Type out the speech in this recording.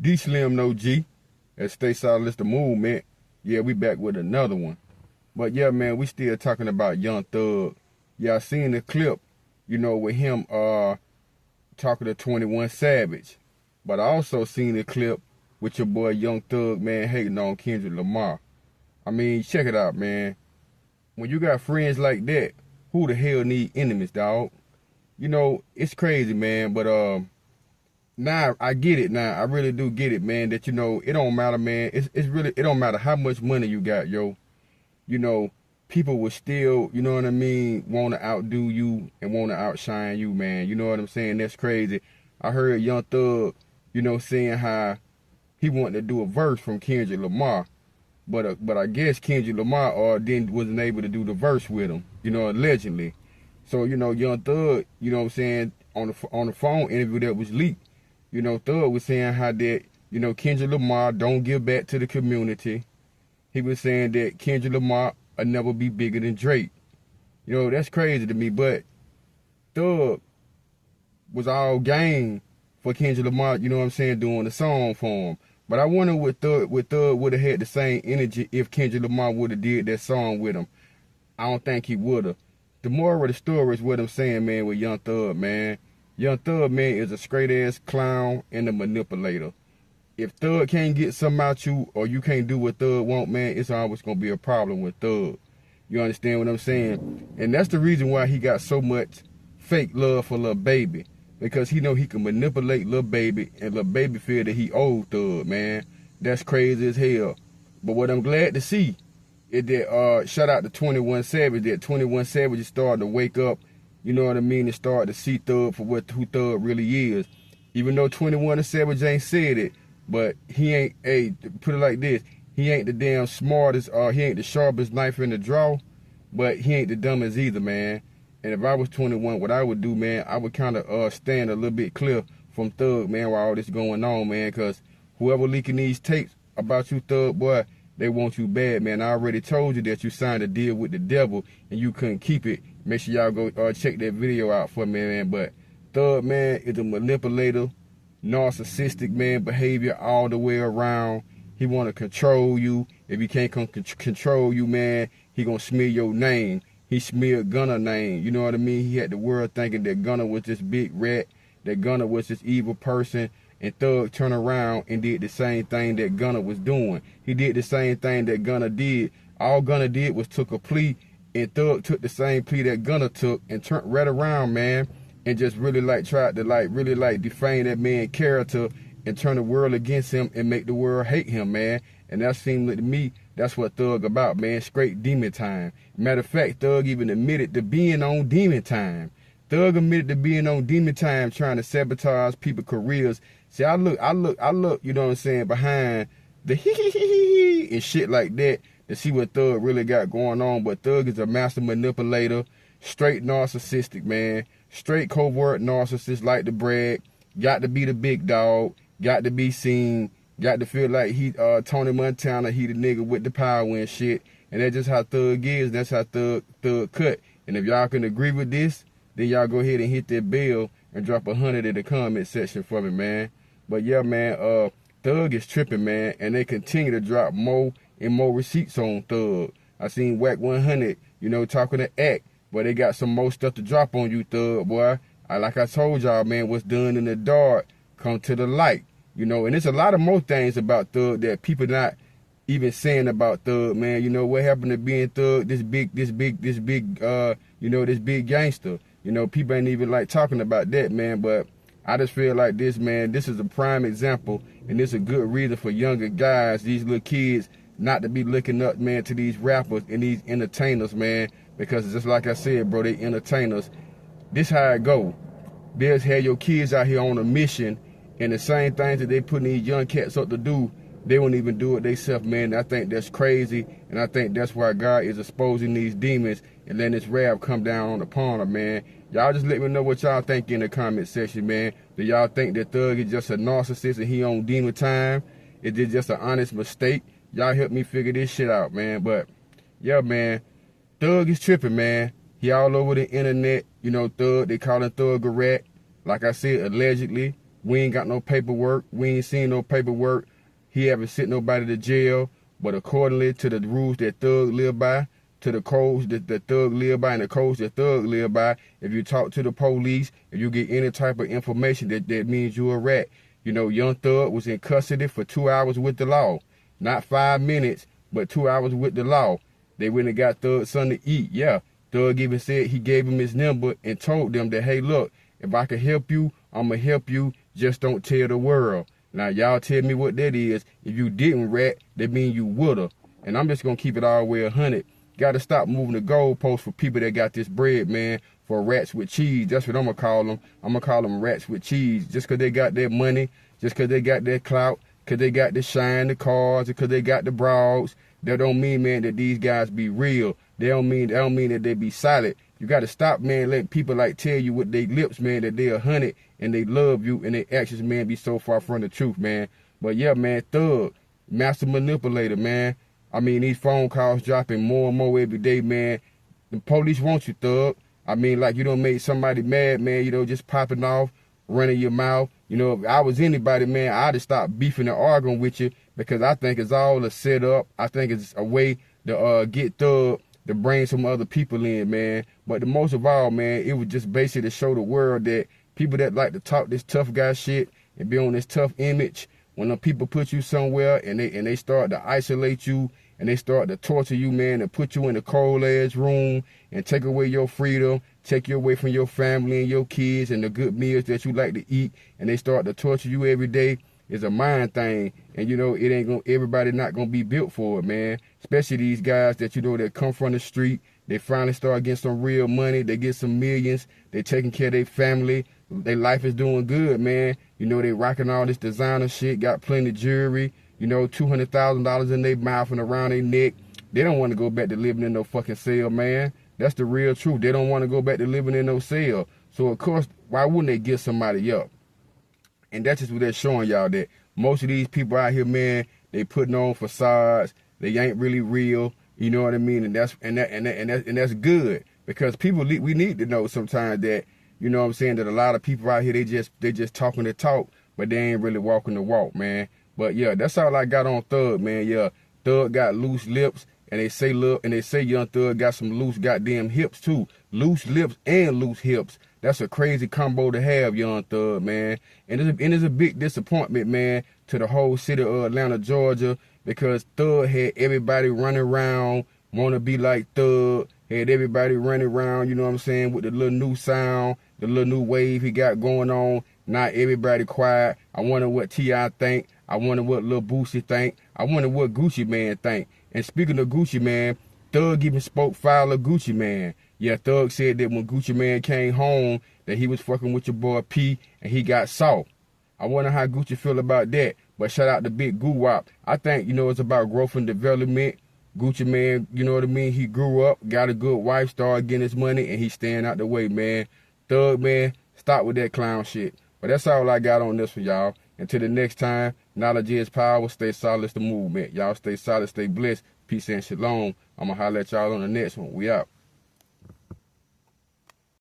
D Slim No G at STAYSOLIDISDAMOVEMENT. Yeah, we back with another one. But yeah, man, we still talking about Young Thug. Yeah, I seen the clip, with him talking to 21 Savage. But I also seen the clip with your boy Young Thug, man, hating on Kendrick Lamar. I mean, check it out, man. When you got friends like that, who the hell need enemies, dog? It's crazy, man, but now I get it now. I really do get it, man, that, it don't matter, man. It's really, it don't matter how much money you got, yo. People will still, want to outdo you and want to outshine you, man. You know what I'm saying? That's crazy. I heard Young Thug, saying how he wanted to do a verse from Kendrick Lamar. But I guess Kendrick Lamar wasn't able to do the verse with him, allegedly. So, Young Thug, on the phone interview that was leaked, Thug was saying how that, Kendrick Lamar don't give back to the community. He was saying that Kendrick Lamar will never be bigger than Drake. That's crazy to me, but Thug was all game for Kendrick Lamar, doing the song for him. But I wonder what Thug would have had the same energy if Kendrick Lamar would have did that song with him. I don't think he would have. The moral of the story is what I'm saying, man, with Young Thug, man. Young Thug, man, is a straight-ass clown and a manipulator. If Thug can't get something out you or you can't do what Thug want, man, it's always going to be a problem with Thug. You understand what I'm saying? And that's the reason why he got so much fake love for Lil Baby. Because he know he can manipulate Lil Baby and Lil Baby feel that he owed Thug, man. That's crazy as hell. But what I'm glad to see is that, shout out to 21 Savage, that 21 Savage is starting to wake up, and start to see Thug for who Thug really is. Even though 21 Savage ain't said it, but he ain't, put it like this, he ain't the damn smartest, he ain't the sharpest knife in the drawer, but he ain't the dumbest either, man. And if I was 21, what I would do, man, I would kind of stand a little bit clear from Thug, man, while all this going on, man, because whoever leaking these tapes about you, Thug, boy, they want you bad, man. I already told you that you signed a deal with the devil and you couldn't keep it. Make sure y'all go check that video out for me, man. But Thug, man, is a manipulator, narcissistic, man, behavior all the way around. He want to control you. If he can't control you, man, he gonna smear your name. He smeared Gunna name. You know what I mean? He had the world thinking that Gunna was this big rat, that Gunna was this evil person, and Thug turned around and did the same thing that Gunna was doing. He did the same thing that Gunna did. All Gunna did was took a plea, and Thug took the same plea that Gunna took and turned right around, man, and just really tried to really defame that man's character and turn the world against him and make the world hate him, man. And that seemed to me, that's what Thug about, man. Straight demon time. Matter of fact, Thug even admitted to being on demon time. Thug admitted to being on demon time, trying to sabotage people's careers. See, I look, you know what I'm saying, behind the hee and shit like that to see what Thug really got going on. But Thug is a master manipulator, straight narcissistic, man. Straight covert narcissist, like to brag, got to be the big dog, got to be seen, got to feel like he Tony Montana, he the nigga with the power and shit. And that's just how Thug is. That's how Thug cut. And if y'all can agree with this, then y'all go ahead and hit that bell and drop 100 in the comment section for me, man. But yeah, man, Thug is tripping, man. And they continue to drop more and more receipts on Thug. I seen Whack 100, talking to Act. But they got some more stuff to drop on you, Thug, boy. Like I told y'all, man, what's done in the dark come to the light. And there's a lot of more things about Thug that people not even saying about Thug, man. What happened to being Thug, this big gangster. People ain't even talking about that, man. But I just feel like this, man, this is a prime example, and this is a good reason for younger guys, these little kids, not to be looking up, man, to these rappers and these entertainers, man. Because just like I said, bro, they entertainers. This how it go. They'll have your kids out here on a mission, and the same things that they putting these young cats up to do, they won't even do it themselves, man. I think that's crazy, and I think that's why God is exposing these demons and letting this wrath come down upon them, man. Y'all just let me know what y'all think in the comment section, man. Do y'all think that Thug is just a narcissist and he on demon time? Is it just an honest mistake? Y'all help me figure this shit out, man. But, yeah, man, Thug is tripping, man. He all over the internet. Thug, they calling Thug a rat. Like I said, allegedly. We ain't got no paperwork. We ain't seen no paperwork. He haven't sent nobody to jail. But accordingly to the rules that Thug live by, to the codes that Thug live by, and the codes that Thug live by, if you talk to the police, if you get any type of information, that means you a rat. You know, Young Thug was in custody for 2 hours with the law. Not 5 minutes, but 2 hours with the law. They went and got Thug something to eat. Yeah, Thug even said he gave him his number and told them that, hey, look, if I can help you, I'm going to help you. Just don't tell the world. Now, y'all tell me what that is. If you didn't rat, that means you woulda. And I'm just going to keep it all the way 100. Got to stop moving the goalposts for people that got this bread, man, for rats with cheese. That's what I'm going to call them. I'm going to call them rats with cheese. Just because they got their money, just because they got their clout, because they got the shine, the cars, because they got the broads, that don't mean, man, that these guys be real. That don't mean that they be solid. You got to stop, man, letting people like tell you with their lips, man, that they 100 and they love you, and their actions, man, be so far from the truth, man. But yeah, man, Thug, master manipulator, man. I mean, these phone calls dropping more and more every day, man. The police want you, Thug. I mean, like, you don't make somebody mad, man, you know, just popping off, running your mouth. You know, if I was anybody, man, I'd have stopped beefing and arguing with you, because I think it's all a setup. I think it's a way to get Thug to bring some other people in, man. But the most of all, man, it was just basically to show the world that people that like to talk this tough guy shit and be on this tough image, when the people put you somewhere and they start to isolate you and they start to torture you, man, and put you in a cold ass room and take away your freedom, take you away from your family and your kids and the good meals that you like to eat, and they start to torture you every day, it's a mind thing. And you know, it ain't gonna, everybody not gonna be built for it, man. Especially these guys that, you know, that come from the street. They finally start getting some real money. They get some millions. They taking care of their family. Their life is doing good, man. You know, they rocking all this designer shit, got plenty of jewelry, you know, $200,000 in their mouth and around their neck. They don't want to go back to living in no fucking cell, man. That's the real truth. They don't want to go back to living in no cell. So, of course, why wouldn't they get somebody up? And that's just what they're showing y'all, that most of these people out here, man, they putting on facades. They ain't really real. You know what I mean? And that's good, because people, we need to know sometimes that, you know what I'm saying, that a lot of people out here, they just talking the talk, but they ain't really walking the walk, man. But yeah, that's all I got on Thug, man. Yeah, Thug got loose lips, and they say Young Thug got some loose goddamn hips too. Loose lips and loose hips. That's a crazy combo to have, Young Thug, man. And it's a big disappointment, man, to the whole city of Atlanta, Georgia, because Thug had everybody running around, want to be like Thug, had everybody running around, you know what I'm saying, with the little new sound, the little new wave he got going on. Not everybody quiet. I wonder what T.I. think. I wonder what Lil Boosie think. I wonder what Gucci Mane think. And speaking of Gucci Mane, Thug even spoke foul of Gucci Mane. Yeah, Thug said that when Gucci Mane came home, that he was fucking with your boy P and he got soft. I wonder how Gucci feel about that. But shout out to Big Goo-Wop. I think, you know, it's about growth and development. Gucci Mane, you know what I mean? He grew up, got a good wife, started getting his money, and he's staying out the way, man. Thug, man, stop with that clown shit. But that's all I got on this for y'all. Until the next time, knowledge is power. Stay solid, it's the movement. Y'all stay solid, stay blessed. Peace and shalom. I'm going to holler at y'all on the next one. We out.